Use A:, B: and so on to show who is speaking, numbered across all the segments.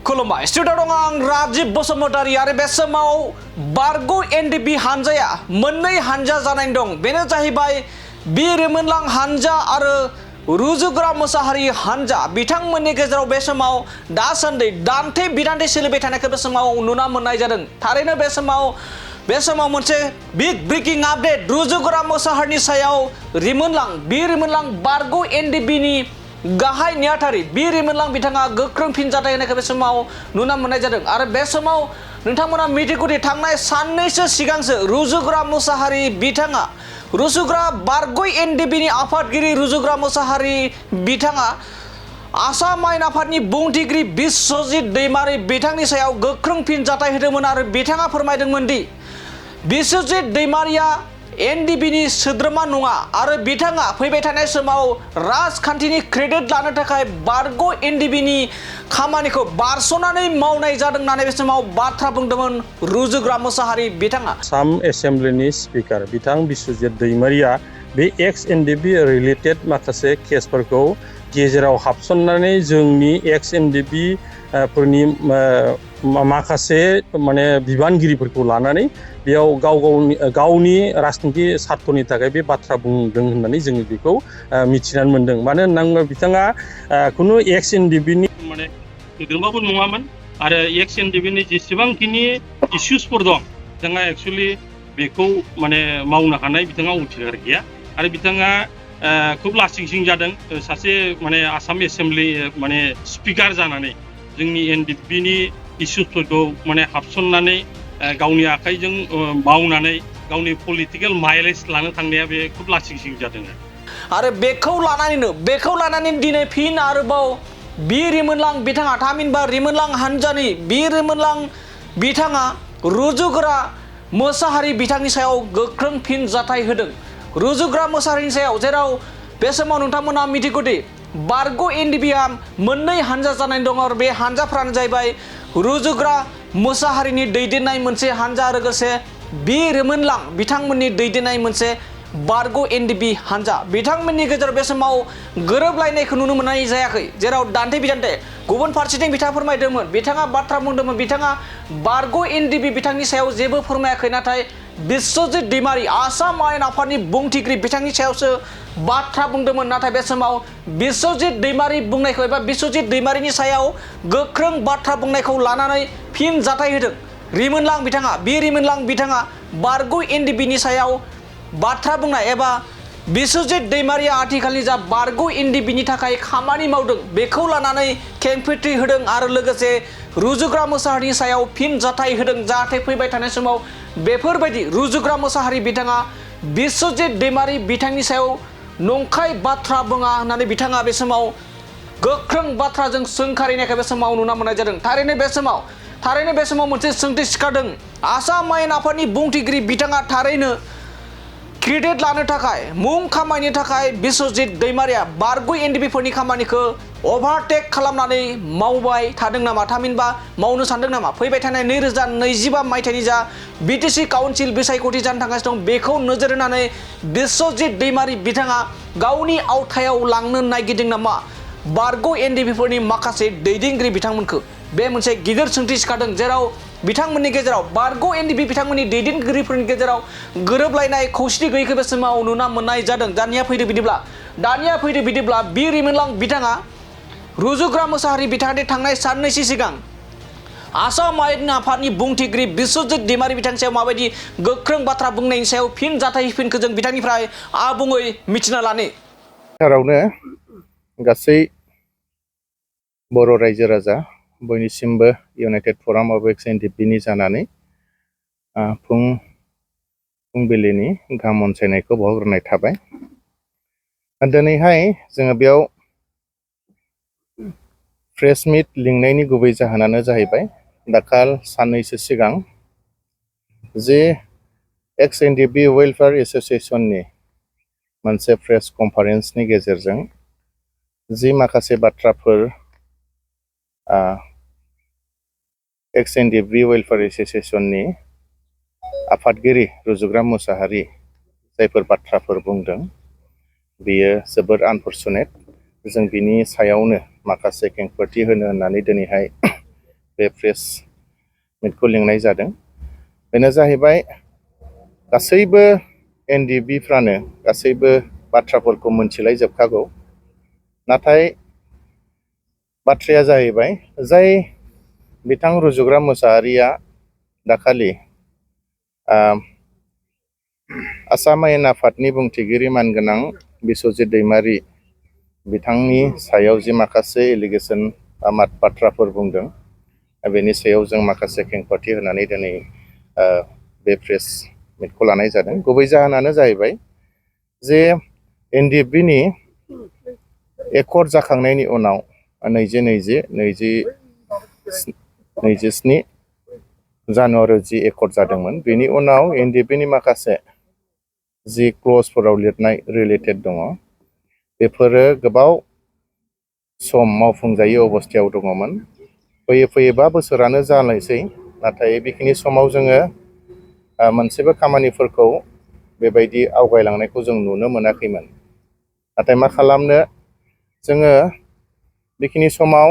A: खुलुमबाय स्टुडिअ दं आं राजिब बसुमतारी आरो बे समाव बारग' एनडिपि हानजाया मोननै हानजा जानाय दं। बेनो जाहैबाय बिर रिमोनलां हानजा आरो रुजुग्रा मोसाहारि हानजा। बिथांमोननि गेजेराव बे समाव दासान्दि दान्थे बिदान्थे सोलिबाय थानायखौ बे समाव नुना मोननाय जादों। थारैनो बे समाव मोनसे बिग ब्रेकिं आपडेट रुजुग्रा मोसाहारिनि सायाव बिर रिमोनलां बारग' एनडिपिनि गाहाय नेहाथारि बिर रिमोनलां बिथाङा गोख्रों फिनजाथाय होनायखौ बे समाव नुना मोननाय जादों। आरो बे समाव नोंथांमोना मिथिगौदि थांनाय साननैसो सिगांसो रुजुग्रा मोसाहारि बिथाङा रुजुग्रा बारग' एनडिपिनि आफादगिरि रुजुग्रा मोसाहारि बिथाङा आसाम आयेन आफादनि बुंथिगिरि बिस्वजित दैमारि बिथांनि सायाव गोख्रों फिनजाथाय होदोंमोन आरो बिथाङा फोरमायदोंमोन दि बिस्वजित दैमारिया एनडिपिनि सोद्रोमा नङा आरो बिथाङा फैबाय थानाय समाव राजखान्थिनि क्रेडिट लानो थाखाय बारग' एनडिपिनि खामानिखौ बारस'नानै मावनाय जादों होननानै बे समाव बाथ्रा बुंदोंमोन रुजुग्रा मोसाहारि बिथाङा।
B: आसाम एसेम्ब्लिनि स्पिकार बिथां बिस्वजित दैमारिया बे एक्स एनडिपि रिलेटेड माखासे केसफोरखौ गेजेराव हाबसननानै जोंनि एक्स एनडिपि फोरनि माखासे बिबानगिरिफोरखौ लानानै बेयाव गावनि राजनिति सार्थनि थाखाय बे बाथ्रा बुंदों होननानै जोङो बेखौ मिथिनानै मोनदों। मानो होनना बिथाङा खुनु एक्स एनडिपिनि सोद्रोमाबो नङामोन आरो एक्स एनडिपिनि जेसेबांखिनि इस्युसफोर दं बिथाङा एक्सुवेलि बेखौ मावनो हानाय बिथाङा उथिगार गैया आरो बिथाङा खुब लासिंसिं जादों सासे आसाम एसेम्ब्लि स्पिकार जानानै जोंनि एनडिपिनि इस्युसफोरखौ हाबसननानै गावनि आखाइजों मावनानै गावनि पलिटिकेल माइलेज लानो थांनाया बे खुब लासिंसिं जादों।
A: आरो बेखौ लानानै दिनै फिन आरोबाव बिर रिमोनलां बिथाङा थामहिनबा रिमोनलां हानजानि बिर रिमोनलां बिथाङा रुजुग्रा मोसाहारि बिथांनि सायाव गोख्रों फिनजाथाय होदों। रुजुग्रा मोसाहारिनि सायाव जेराव बे समाव नोंथांमोना मिथिगौदि बारग' एनडिपिआ मोननै हानजा जानाय दं आरो बे हानजाफ्रानो जाहैबाय रुजुग्रा मोसाहारिनि दैदेननाय मोनसे हानजा लोगोसे बिर रिमोनलां बिथांमोननि दैदेननाय मोनसे बारग' एनडिपि हानजा। बिथांमोननि गेजेराव बे समाव गोरोबलायनायखौ नुनो मोननाय जायाखै जेराव दान्थे बिदान्थे गुबुन फारसेथिं बिथाङा फोरमायदोंमोन बिथाङा बाथ्रा बुंदोंमोन बिथाङा बारग' एनडिपि बिथांनि सायाव जेबो फोरमायाखै नाथाय बिस्वजित दैमारि आसाम आयेन आफादनि बुंथिगिरि बिथांनि सायावसो बाथ्रा बुंदोंमोन। नाथाय बे समाव बिस्वजित दैमारि बुंनायखौ एबा बिस्वजित दैमारिनि सायाव गोख्रों बाथ्रा बुंनायखौ लानानै फिनजाथाय होदों रिमोनलां बिथाङा बिर रिमोनलां बिथाङा बारग' एनडिपिनि सायाव बाथ्रा बुंनाय एबा बिस्वजित दैमारिया आथिखालनि जा बारग' एनडिपिनि थाखाय खामानि मावदों बेखौ लानानै खेंफोरथि होदों आरो लोगोसे रुजुग्रा मोसाहारिनि सायाव फिनजाथाय होदों जाहाथे फैबाय थानाय समाव बेफोरबायदि रुजुग्रा मोसाहारि बिथाङा बिस्वजित दैमारि बिथांनि सायाव नंखाय बाथ्रा बुङा होननानै बिथाङा बे समाव गोख्रों बाथ्राजों सोंखारिनायखौ बे समाव नुना मोननाय जादों। थारैनो बे समाव मोनसे सोंथि सिखारदों आसाम आयेन आफादनि बुंथिगिरि बिथाङा थारैनो क्रेडिट लानो थाखाय मुं खामायनो थाखाय बिस्वजित दैमारिया बारग' एनडिपिफोरनि खामानिखौ अभारटेक खालामनानै मावबाय थादों नामा थामहिनबा मावनो सानदों नामा फैबाय थानाय 2025 मायथाइनि जा बिटिसि काउन्सिल बिसायख'थि जानो थांगासिनो दं बेखौ नोजोर होनानै बिस्वजित दैमारि बिथाङा गावनि आवथायाव लांनो नागिरदों नामा बारग' एनडिपिफोरनि माखासे दैदेनगिरि बिथांमोनखौ बे मोनसे गिदिर सोंथि सिखारदों जेराव बिथांमोननि गेजेराव बारग' एनडिपि बिथांमोननि दैदेनगिरिफोरनि गेजेराव गोरोबलायनाय खौसेथि गैयैखौ बे समाव नुना मोननाय जादों। दानिया फैदो बिदिब्ला बिर रिमोनलां बिथाङा रुजुग्रा मोसाहारि बिथाङा थांनाय साननैसो सिगां आसाम आयेन आफादनि बुंथिगिरि बिस्वजित दैमारि बिथांनि सायाव माबायदि गोख्रों बाथ्रा बुंनायनि सायाव फिनजाथाय होफिनखो जों बिथांनिफ्राय आबुङै मिथिना लानो।
C: गासै बर' रायजो राजा बयनिसिमबो इउनाइटेड फराम अफ एक्स एनडिपिनि जानानै फुंबिलिनि गाहाम अनसायनायखौ बावहरनाय थाबाय। दिनैहाय जोङो बेयाव प्रेस मिट लिंनायनि गुबै जाहोनानो जाहैबाय दाखाल साननैसो सिगां जे एक्स एनडिपि वेलफेयार एस'सिएशननि मोनसे प्रेस कनफारेन्सनि गेजेरजों जि माखासे बाथ्राफोर एक्स एनडिपि वेलफेयार एस'सिएशननि आफादगिरि रुजुग्रा मोसाहारि जायफोर बाथ्राफोर बुंदों बेयो जोबोद आनफर्चुनेट। जों बिनि सायावनो माखासे खेंफोरथि होनो होननानै दिनैहाय बे प्रेस मिटखौ लिंनाय जादों। बेनो जाहैबाय गासैबो एनडिबिफ्रानो गासैबो बाथ्राफोरखौ मोनथिलायजोबखागौ, नाथाय बाथ्राया जाहैबाय जाय बिथां रुजुग्रा मोसाहारिया दाखालि आसाम आयेन आफादनि बुंथिगिरि मानगोनां बिस्वजित दैमारि बिथांनि सायाव जि माखासे एलिगेसन बाथ्राफोर बुंदों, बेनि सायाव जों माखासे खेंफोरथि होनानै दिनै बे प्रेस मिटखौ लानाय जादों। गुबै जाहोनानो जाहैबाय जे एनडिएफबिनि एकर्ड जाखांनायनि उनाव 27 जानुवारियाव जि एकर्ड जादोंमोन, बेनि उनाव एनडिएफबिनि माखासे जि क्लजफोराव लिरनाय रिलेटेड दङ, बेफोरो गोबाव सम मावफुंजायै अबस्थायाव दङमोन। फैयै फैयै 5 बोसोरानो जानायसै, नाथाय बेखिनि समाव जोङो मोनसेबो खामानिफोरखौ बेबायदि आवगायलांनायखौ जों नुनो मोनाखैमोन। नाथाय मा खालामनो, जोङो बेखिनि समाव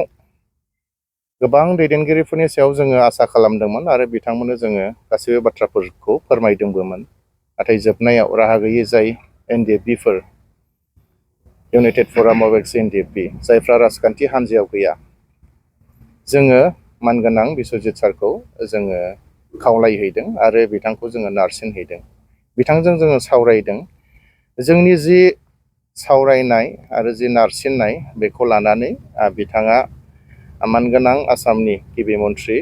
C: गोबां दैदेनगिरिफोरनि सायाव जोङो आसा खालामदोंमोन आरो बिथांमोननो जोङो गासैबो बाथ्राफोरखौ फोरमायदोंबोमोन। नाथाय जोबनायाव राहा गैयै जाय एनडिएफबिफोर, इउनाइटेड फराम अफ एक्स एनडिएफबि, जायफ्रा राजखान्थि हान्जायाव गैया, जोङो मानगोनां बिस्वजित सारखौ जोङो खावलायहैदों आरो बिथांखौ जोङो नारसिनहैदों। बिथांजों जोङो सावरायदों। जोंनि जि सावरायनाय आरो जि नारसिननाय, बेखौ लानानै बिथाङा मानगोनां आसामनि गिबि मन्थ्रि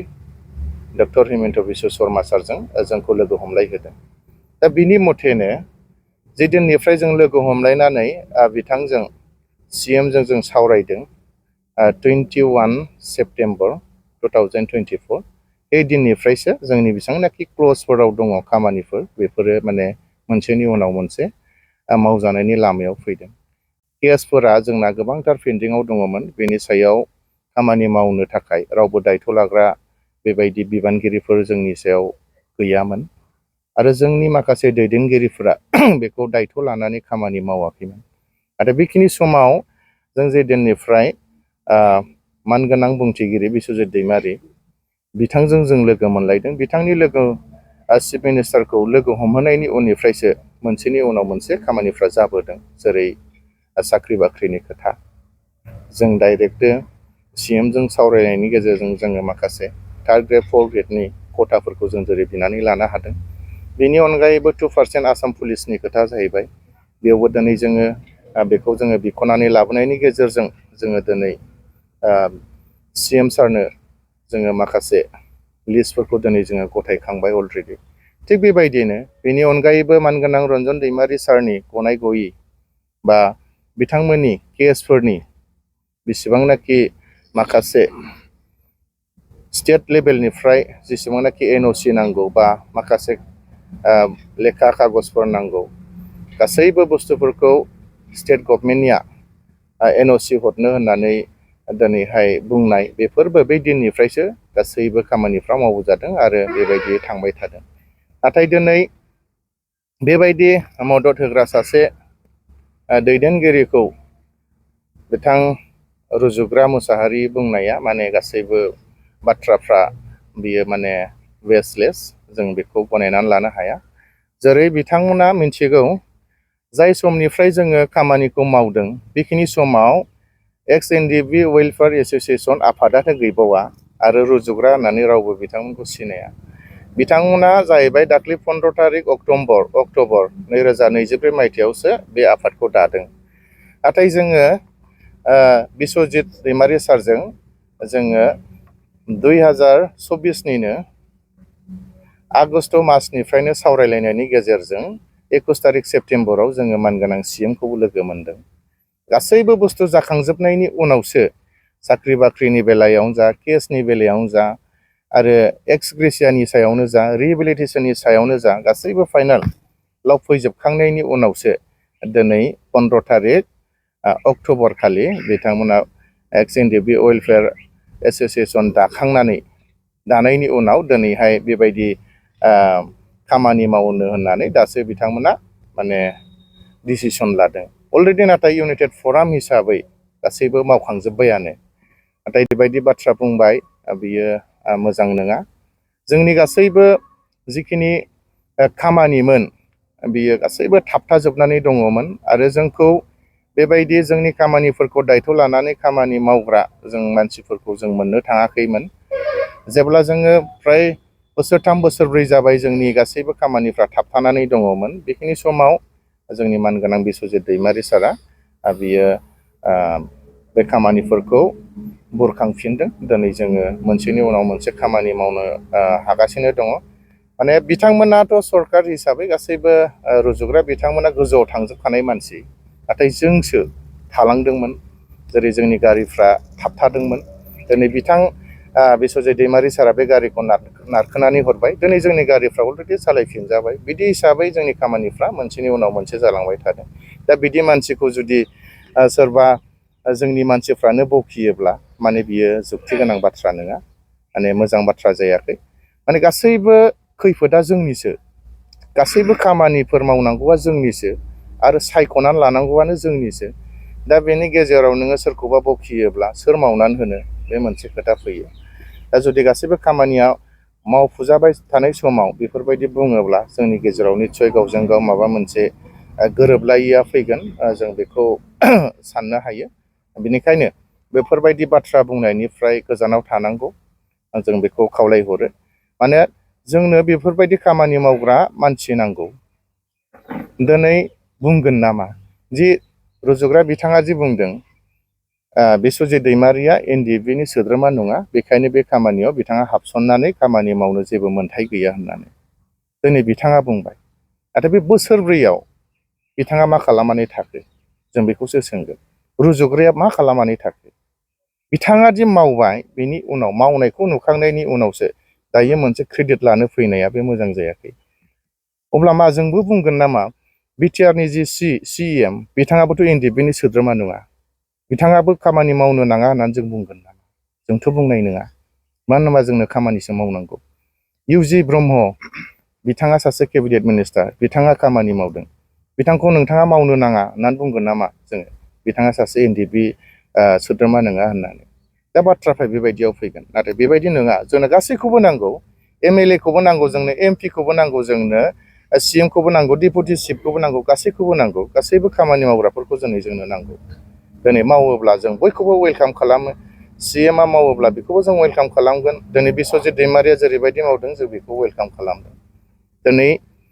C: डक्टर हिमन्त बिश्व शर्मा सारजों जोंखौ लोगो हमलायहोदों। दा बिनि मथेनो जे दिननिफ्राय जों लोगो हमलायनानै बिथांजों CMजों जों सावरायदों 21 सेप्तेम्बर 2024, बे दिननिफ्रायसो जोंनि बेसेबांनाखि क्लजफोराव दङ खामानिफोर, बेफोरो माने मोनसेनि उनाव मोनसे मावजानायनि लामायाव फैदों। केसफोरा जोंना गोबांथार पेन्डिंआव दङमोन, बेनि सायाव खामानि मावनो थाखाय रावबो दायथ' लाग्रा बेबायदि बिबानगिरिफोर जोंनि सायाव गैयामोन आरो जोंनि माखासे दैदेनगिरिफोरा बेखौ दायथ' लानानै खामानि मावाखैमोन। आरो बेखिनि समाव जों जे दिननिफ्राय मानगोनां बुंथिगिरि बिस्वजित दैमारि बिथांजों जों लोगो मोनलायदों, बिथांनि लोगो चिफ मिनिस्टारखौ लोगो हमहोनायनि उननिफ्रायसो मोनसेनि उनाव मोनसे खामानिफ्रा जाबोदों। जेरै साख्रि बाख्रिनि खोथा, जों डाइरेक्ट CMजों सावरायनायनि गेजेरजों जोङो माखासे 3rd ग्रेड 4th ग्रेडनि खथाफोरखौ जों जेरै बिनानै लानो हादों। बेनि अनगायैबो 2% आसाम पुलिसनि खोथा जाहैबाय, बेयावबो दिनै जोङो बेखौ जोङो बिख'नानै लाबोनायनि गेजेरजों जोङो दिनै CM सारनो जोङो माखासे लिस्टफोरखौ दिनै जोङो गथायखांबाय अलरेडि। थिग बेबायदिनो बेनि अनगायैबो मानगोनां रन्जन दैमारि सारनि गनाय गयि बा बिथांमोननि केसफोरनि बेसेबांनाखि माखासे स्टेट लेभेलनिफ्राय जेसेबांनाखि NOC नांगौ बा माखासे लेखा कागजफोर नांगौ, गासैबो बुस्थुफोरखौ स्टेट गभर्नमेन्टनिया NOC हरनो होननानै दिनैहाय बुंनाय, बेफोरबो बै दिननिफ्रायसो गासैबो खामानिफ्रा मावजादों आरो बेबायदि थांबाय थादों। नाथाय दिनै बेबायदि मदद होग्रा सासे दैदेनगिरिखौ बिथां रुजुग्रा मोसाहारि बुंनाया माने गासैबो बाथ्राफ्रा बियो माने बेसलेस, जों बेखौ गनायनानै लानो हाया। जेरै बिथांमोना मिथिगौ, जाय समनिफ्राय जोङो खामानिखौ मावदों, बेखिनि समाव एक्स एनडिएफबि वेलफेयार एस'सिएशन आफादानो गैबावा आरो रुजुग्रा होननानै रावबो बिथांमोनखौ सिनाया। बिथांमोना जाहैबाय दाख्लै 15 तारिख अक्ट'बर 2023 मायथाइयावसो बे आफादखौ दादों। नाथाय जोङो बिस्वजित दैमारि सारजों जोङो 2024निनो आगस्ट मासनिफ्रायनो सावरायलायनायनि गेजेरजों 21 तारिख सेप्तेम्बराव जोङो मानगोनां CMखौबो लोगो मोनदों। गासैबो बुस्थु जाखांजोबनायनि उनावसो साख्रि बाख्रिनि बेलायावनो जा, केसनि बेलायावनो जा आरो एक्स ग्रेसियानि सायावनो जा, रिहेबिलिटेसननि सायावनो जा, गासैबो फाइनालाव फैजोबखांनायनि उनावसो दिनै 15 तारिख अक्ट'बर खालि बिथांमोना एक्स एनडिएफबि वेलफेयार एस'सिएशन दानायनि उनाव दिनैहाय बेबायदि खामानि मावनो होननानै दासो बिथांमोना माने डिसिसन लादों। अलरेडि नाथाय इउनाइटेड फराम हिसाबै गासैबो मावखांजोब्बायानो। नाथाय बेबायदि बाथ्रा बुंबाय, बियो मोजां नङा जोंनि गासैबो जिखिनि खामानिमोन बियो गासैबो थाबथाजोबनानै दङमोन आरो जोंखौ बेबायदि जोंनि खामानिफोरखौ दायथ' लानानै खामानि मावग्रा जों मानसिफोरखौ जों मोननो थाङाखैमोन जेब्ला जोङो फ्राय बोसोरथाम बोसोरब्रै जाबाय जोंनि गासैबो खामानिफ्रा थाबथानानै दङमोन बेखिनि समाव जोंनि मानगोनां बिस्वजित दैमारि सारा बियो बे खामानिफोरखौ बुरखांफिनदों दिनै जोङो मोनसेनि उनाव मोनसे खामानि मावनो हागासिनो दङ माने बिथांमोनाथ' सरकार हिसाबै गासैबो रुजुग्रा बिथांमोना गोजौआव थांजोबखानाय मानसि नाथाय जोंसो थालांदोंमोन जेरै जोंनि गारिफ्रा थाबथादोंमोन दिनै बिथां बिस्वजित दैमारि सारा बे गारिखौ नारखोनानै हरबाय दिनै जोंनि गारिफ्रा अलरेडि सालायफिनजाबाय बिदि हिसाबै जोंनि खामानिफ्रा मोनसेनि उनाव मोनसे जालांबाय थादों दा बिदि मानसिखौ जुदि सोरबा जोंनि मानसिफ्रानो बखियोब्ला माने बियो जुक्ति गोनां बाथ्रा नङा माने मोजां बाथ्रा जायाखै माने गासैबो खैफोदा जोंनिसो गासैबो खामानिफोर मावनांगौआ जोंनिसो आरो सायख'नानै लानांगौआनो जोंनिसो दा बेनि गेजेराव नोङो सोरखौबा बखियोब्ला सोर मावनानै होनो बे मोनसे खोथा फैयो दा जुदि गासैबो खामानिया मावफुजाबाय थानाय समाव बेफोरबायदि बुङोब्ला जोंनि गेजेराव निस्सय गावजों गाव माबा मोनसे गोरोबलायिया फैगोन जों बेखौ साननो हायो बेनिखायनो बेफोरबायदि बाथ्रा बुंनायनिफ्राय गोजानाव थानांगौ जों बेखौ खावलायहरो माने जोंनो बेफोरबायदि खामानि मावग्रा मानसि नांगौ दिनै बुंगोन नामा जि रुजुग्रा बिथाङा जि बुंदों बिस्वजित दैमारिया NDFB-नि सोद्रोमा नङा बेखायनो बे खामानियाव बिथाङा हाबसननानै खामानि मावनो जेबो मोन्थाय गैया होननानै दिनै बिथाङा बुंबाय नाथाय बे बोसोरब्रैयाव बिथाङा मा खालामनानै थाखो जों बेखौसो सोंगोन रुजुग्राया मा खालामनानै थाखो बिथाङा दि मावबाय बेनि उनाव मावनायखौ नुखांनायनि उनावसो दायो मोनसे क्रेडिट लानो फैनाया बे मोजां जायाखै अब्ला मा जोंबो बुंगोन नामा बिटिआरनि जि CEM बिथाङाबोथ' NDFB-नि सोद्रोमा नङा बिथाङाबो खामानि मावनो नाङा होननानै जों बुंगोन नामा जोंथ' बुंनाय नङा मानो होनबा जोंनो खामानिसो मावनांगौ UG ब्रह्म बिथाङा सासे केबिनेट मिनिस्टार बिथाङा खामानि मावदों बिथांखौ नोंथाङा मावनो नाङा होननानै बुंगोन नामा जोङो बिथाङा सासे NDFB सोद्रोमा नङा होननानै दा बाथ्राफ्रा बेबायदियाव फैगोन नाथाय बेबायदि नङा जोंनो गासैखौबो नांगौ MLA खौबो नांगौ जोंनो MP खौबो नांगौ जोंनो CM खौबो नांगौ डेपुटि चिफखौबो नांगौ गासैखौबो नांगौ गासैबो खामानि मावग्राफोरखौ जोंनो नांगौ दिनै मावोब्ला जों बयखौबो वेलकाम खालामो CMआ मावोब्ला बेखौबो जों वेलकाम खालामगोन दिनै बिस्वजित दैमारिया जेरैबायदि मावदों जों बेखौ वेलकाम खालामदों दिनै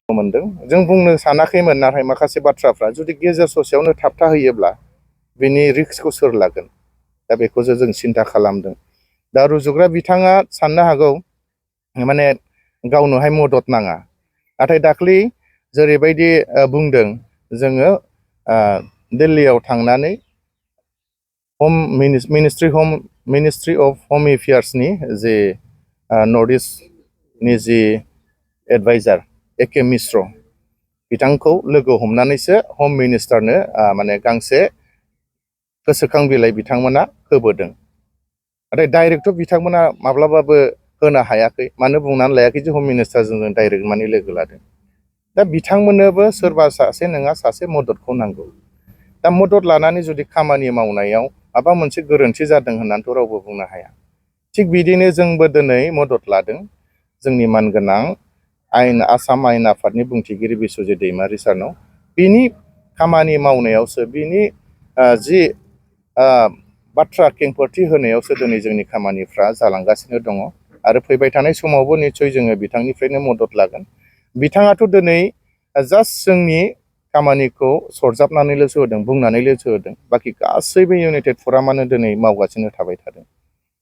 C: मोनदों जों बुंनो सानाखैमोन नाथाय माखासे बाथ्राफ्रा जुदि गेजेर ससेयावनो थाबथाहोयोब्ला बिनि रिस्कखौ सोर लागोन दा बेखौसो जों सिन्था खालामदों दा रुजुग्रा बिथाङा साननो हागौ माने गावनोहाय मदद नाङा नाथाय दाख्लै जेरैबायदि बुंदों जोङो दिल्लीयाव थांनानै मिनिस्ट्रि अफ हम एफेयार्सनि जे नर्थ इस्टनि जि एडभाइजार AK मिश्र बिथांखौ लोगो हमनानैसो हम मिनिस्टारनो माने गांसे गोसोखां बिलाइ बिथांमोना होबोदों नाथाय डाइरेक्टथ' बिथांमोना माब्लाबाबो होनो हायाखै मानो बुंनानै लायाखै जे हम मिनिस्टारजों जों डाइरेक्ट माने लोगो लादों दा बिथांमोननोबो सोरबा सासे नङा सासे मददखौ नांगौ दा मदद लानानै जुदि खामानि मावनायाव माबा मोनसे गोरोन्थि जादों होननानैथ' रावबो बुंनो हाया थिग बिदिनो जोंबो दिनै मदद लादों जोंनि मानगोनां आसाम आयेन आफादनि बुंथिगिरि बिस्वजित दैमारि सारनाव बिनि खामानि मावनायावसो बिनि जि बाथ्रा खेंफोरथि होनायावसो दिनै जोंनि खामानिफ्रा जालांगासिनो दङ आरो फैबाय थानाय समावबो निस्सय जोङो बिथांनिफ्रायनो मदद लागोन बिथाङाथ' दिनै जास्ट जोंनि खामानिखौ सरजाबनानैल'सो होदों बुंनानैल'सो होदों बाखि गासैबो इउनाइटेड फरामानो दिनै मावगासिनो थाबाय थादों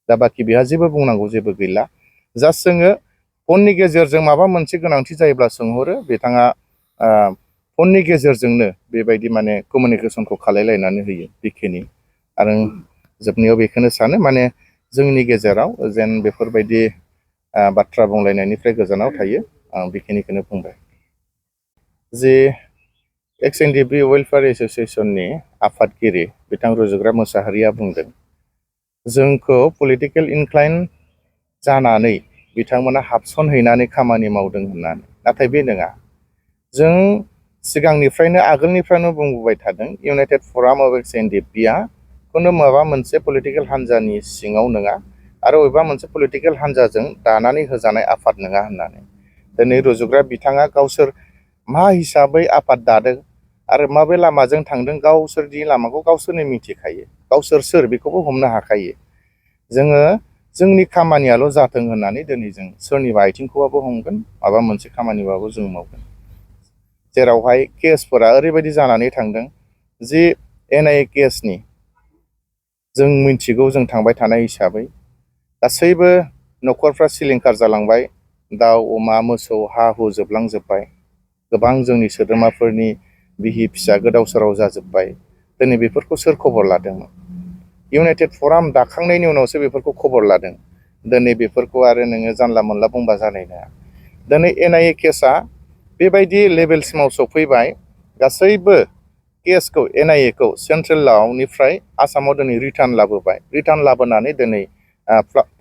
C: दा बाखि बेहा जेबो बुंनांगौ जेबो गैला जास्ट जोङो फननि गेजेरजों माबा मोनसे गोनांथि जायोब्ला सोंहरो बिथाङा फननि गेजेरजोंनो बेबायदि माने कमिउनिकेसनखौ खालायलायनानै होयो बेखिनि आरो जोबनायाव बेखौनो सानो माने जोंनि गेजेराव जेन बेफोरबायदि बाथ्रा बुंलायनायनिफ्राय गोजानाव थायो आं बेखिनिखौनो बुंबाय जे XNDB वेलफेयार एस'सिएशननि आफादगिरि बिथां रुजुग्रा मोसाहारिया बुंदों जोंखौ पलिटिकेल इनक्लाइन जानानै बिथांमोना हाबसनहैनानै खामानि मावदों होननानै नाथाय बे नङा जों सिगांनिफ्रायनो आगोलनिफ्रायनो बुंबोबाय थादों इउनाइटेड फराम अफ XNDB-आ खुनु माबा मोनसे पलिटिकेल हान्जानि सिङाव नङा आरो बबेबा मोनसे पलिटिकेल हान्जाजों दानानै होजानाय आफाद नङा होननानै दिनै रुजुग्रा बिथाङा गावसोर मा हिसाबै आफाद दादों आरो माबे लामाजों थांदों गावसोरनि लामाखौ गावसोरनो मिथिखायो गावसोर सोर बेखौबो हमनो हाखायो जोङो जोंनि खामानियाल' जाथों होननानै दिनै जों सोरनिबा आथिंखौबाबो हमगोन माबा मोनसे खामानिबाबो जों मावगोन जेरावहाय केसफोरा ओरैबायदि जानानै थांदों जि NIA केसनि जों मिथिगौ जों थांबाय थानाय हिसाबै गासैबो न'खरफ्रा सिलिंखार जालांबाय दाउ अमा मोसौ हा हु जोबलांजोब्बाय गोबां जोंनि सोद्रोमाफोरनि बिहि फिसा गोदाव सोराव जाजोब्बाय दिनै बेफोरखौ सोर खबर लादोंमोन इउनाइटेड फराम दाखांनायनि उनावसो बेफोरखौ खबर लादों दिनै बेफोरखौ आरो नोङो जानला मोनला बुंबा जानाय नङा दिनै NIA केसआ बेबायदि लेभेलसिमाव सफैबाय गासैबो केसखौ NIA खौ सेन्ट्रेल ल'निफ्राय आसामाव दिनै रिटार्न लाबोबाय रिटार्न लाबोनानै दिनै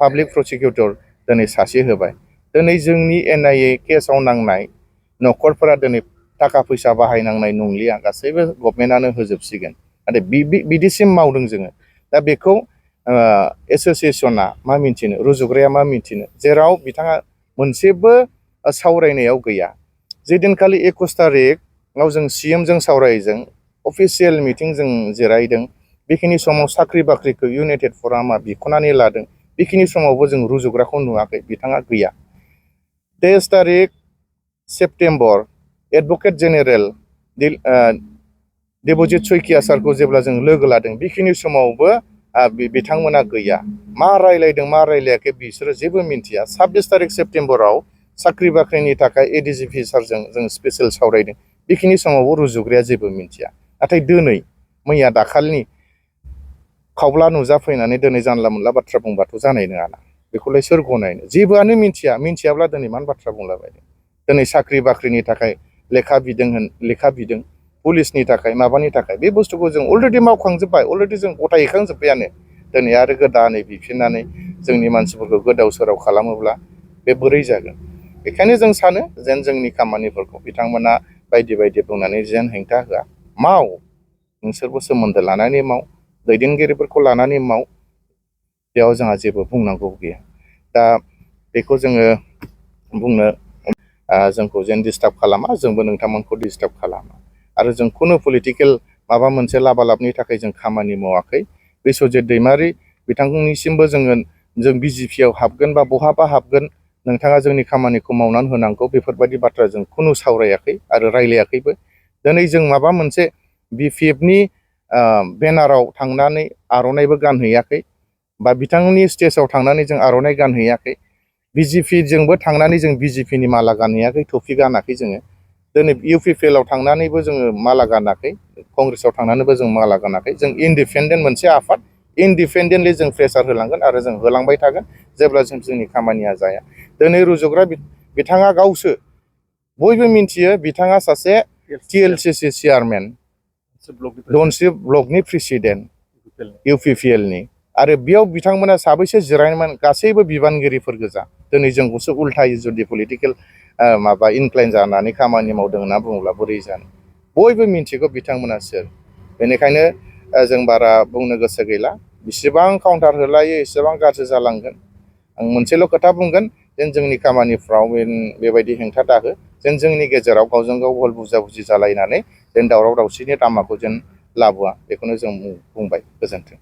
C: पाब्लिक प्रसिकिउटर दिनै सासे होबाय दिनै जोंनि NIA केसआव नांनाय न'खरफोरा दिनै थाखा फैसा बाहायनांनाय नंलिया गासैबो गभर्नमेन्टआनो होजोबसिगोन नाथाय बिदिसिम मावदों जोङो दा बेखौ एसोसिएसना मा मिन्थिनो रुजुग्राया मा मिन्थिनो जेराव बिथाङा मोनसेबो सावरायनायाव गैया जेदिनखालि 21 तारिखआव जों CM जों सावरायजों अफिसियेल मिटिं जों जिरायदों बेखिनि समाव साख्रि बाख्रिखौ इउनाइटेड फरामा बिख'नानै लादों बेखिनि समावबो जों रुजुग्राखौ नुवाखै बिथाङा गैया 23 तारिख September advocate general Debajit Saikia सारखौ जेब्ला जों लोगो लादों बेखिनि समावबो बिथांमोना गैया मा रायलायदों मा रायलायाखै बिसोरो जेबो मिन्थिया 26 तारिख सेप्तेम्बराव साख्रि बाख्रिनि थाखाय ADGP सारजों जों स्पेसियेल सावरायदों बेखिनि समावबो रुजुग्राया जेबो मिन्थिया नाथाय दिनै मैया दाखालिनि खावब्ला नुजाफैनानै दिनै जानला मोनला बाथ्रा बुंबाथ' जानाय नङाना बेखौलाय सोर गनायनो जेबोआनो मिन्थियाब्ला दिनै मानो बाथ्रा बुंलाबायदों दिनै साख्रि बाख्रिनि थाखाय लेखा बिदों पुलिसनि थाखाय माबानि थाखाय बे बुस्थुखौ जों अलरेडि मावखांजोब्बाय अलरेडि जों गथायहैखांजोब्बायानो दिनै आरो गोदानै बिफिननानै जोंनि मानसिफोरखौ गोदाव सोराव खालामोब्ला बे बोरै जागोन बेखायनो जों सानो जेन जोंनि खामानिफोरखौ बिथांमोना बायदि बायदि बुंनानै जेन हेंथा होआ माव नोंसोरबो सोमोन्दो लानानै माव दैदेनगिरिफोरखौ लानानै माव बेयाव जोंहा जेबो बुंनांगौ गैया दा बेखौ जोङो बुंनो जोंखौ जेन डिस्टार्ब खालामा जोंबो नोंथांमोनखौ डिस्टार्ब खालामा आरो जों खुनु पलिटिकेल माबा मोनसे लाबालाबनि थाखाय जों खामानि मावाखै बिस्वजित दैमारि बिथांनिसिमबो जों BJP आव हाबगोन बा बहाबा हाबगोन नोंथाङा जोंनि खामानिखौ मावनानै होनांगौ बेफोरबायदि बाथ्रा जों खुनु सावरायाखै आरो रायलायाखैबो दिनै जों माबा मोनसे BPFनि बेनाराव थांनानै आर'नाइबो गानहैयाखै बा बिथांनि स्टेजाव थांनानै जों आर'नाइ गानहैयाखै BJP जोंबो थांनानै जों BJPनि माला गानहैयाखै टफि गानाखै जोङो दिनै UPPL आव थांनानैबो जोङो माला गानाखै कंग्रेसआव थांनानैबो जों माला गानाखै जों इन्डिपेन्डेन्ट मोनसे आफाद इन्डिपेन्डेन्टलि जों प्रेसार होलांगोन आरो जों होलांबाय थागोन जेब्लासिम जोंनि खामानिया जाया दिनै रुजुग्रा बिथाङा गावसो बयबो मिन्थियो बिथाङा सासे TLCC चेयारमेन धनसिरि ब्लकनि प्रेसिडेन्ट UPPLनि आरो बेयाव बिथांमोना साबैसे जिरायनायमोन गासैबो बिबानगिरिफोर गोजा दिनै जोंखौसो उल्थायै जुदि पलिटिकेल माबा इनक्लाइन जानानै खामानि मावदों होनना बुङोब्ला बोरै जानो बयबो मिन्थिगौ बिथांमोना सोर बेनिखायनो जों बारा बुंनो गोसो गैला बिसिबां काउन्टार होलायो एसेबां गाज्रि जालांगोन आं मोनसेल' खोथा बुंगोन जेन जोंनि खामानिफ्राव बेबायदि हेंथा दाहो जेन जोंनि गेजेराव गावजों गाव भुल बुजा-बुजि जालायनानै जेन दावराव दावसिनि लामाखौ जेन लाबोआ बेखौनो जों बुंबाय गोजोन्थों